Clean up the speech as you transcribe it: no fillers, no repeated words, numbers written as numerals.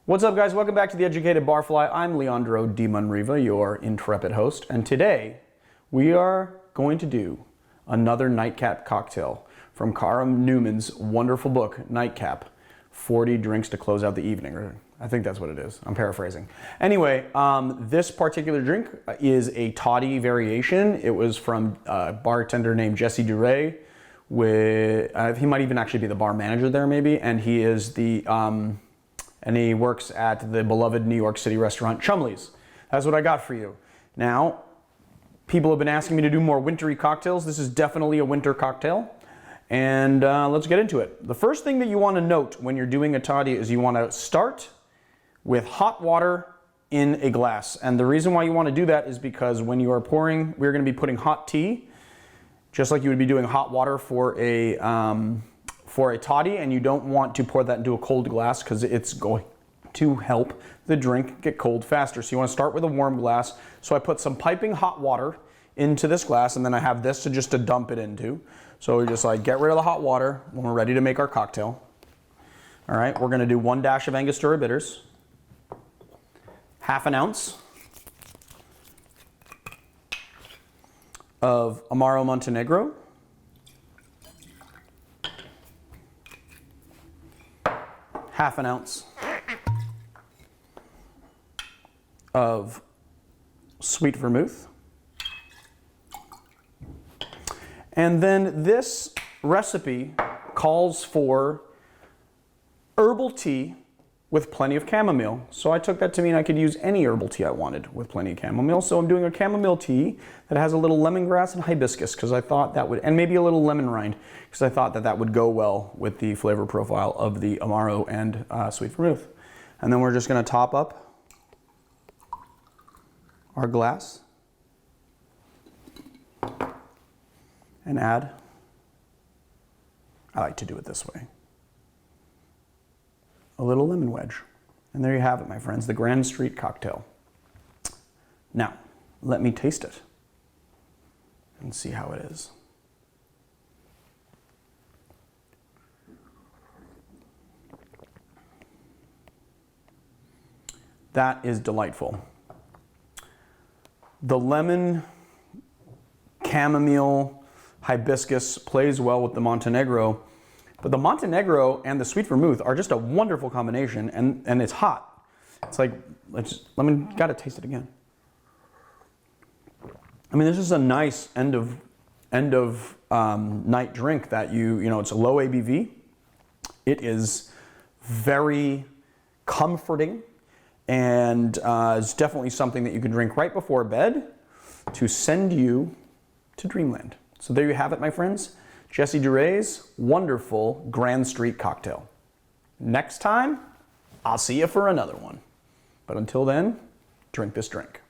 What's up, guys? Welcome back to The Educated Barfly. I'm Leandro Di Monriva, your intrepid host, and today we are going to do another Nightcap cocktail from Cara Newman's wonderful book, Nightcap, 40 Drinks to Close Out the Evening. Or I think that's what it is. I'm paraphrasing. Anyway, this particular drink is a toddy variation. It was from a bartender named Jessie Duré. He might even actually be the bar manager there, maybe, and he is the... and he works at the beloved New York City restaurant Chumley's. That's what I got for you. Now, people have been asking me to do more wintry cocktails. This is definitely a winter cocktail. And let's get into it. The first thing that you want to note when you're doing a toddy is you want to start with hot water in a glass. And the reason why you want to do that is because when you are pouring, we're going to be putting hot tea, just like you would be doing hot water for a toddy, and you don't want to pour that into a cold glass because it's going to help the drink get cold faster. So you want to start with a warm glass. So I put some piping hot water into this glass, and then I have this to dump it into. So we just like get rid of the hot water when we're ready to make our cocktail. All right, we're going to do 1 dash of Angostura bitters, half an ounce of Amaro Montenegro, half an ounce of sweet vermouth. And then this recipe calls for herbal tea with plenty of chamomile. So I took that to mean I could use any herbal tea I wanted with plenty of chamomile. So I'm doing a chamomile tea that has a little lemongrass and hibiscus because I thought that would, and maybe a little lemon rind because I thought that that would go well with the flavor profile of the Amaro and sweet vermouth. And then we're just going to top up our glass and add, I like to do it this way, a little lemon wedge. And there you have it, my friends, the Grand Street cocktail. Now, let me taste it and see how it is. That is delightful. The lemon, chamomile, hibiscus plays well with the Montenegro, but the Montenegro and the sweet vermouth are just a wonderful combination, and it's hot. It's like, gotta taste it again. I mean, this is a nice end of night drink that you know, it's a low ABV. It is very comforting, and it's definitely something that you can drink right before bed to send you to dreamland. So there you have it, my friends. Jessie Duré's wonderful Grand Street cocktail. Next time, I'll see you for another one. But until then, drink this drink.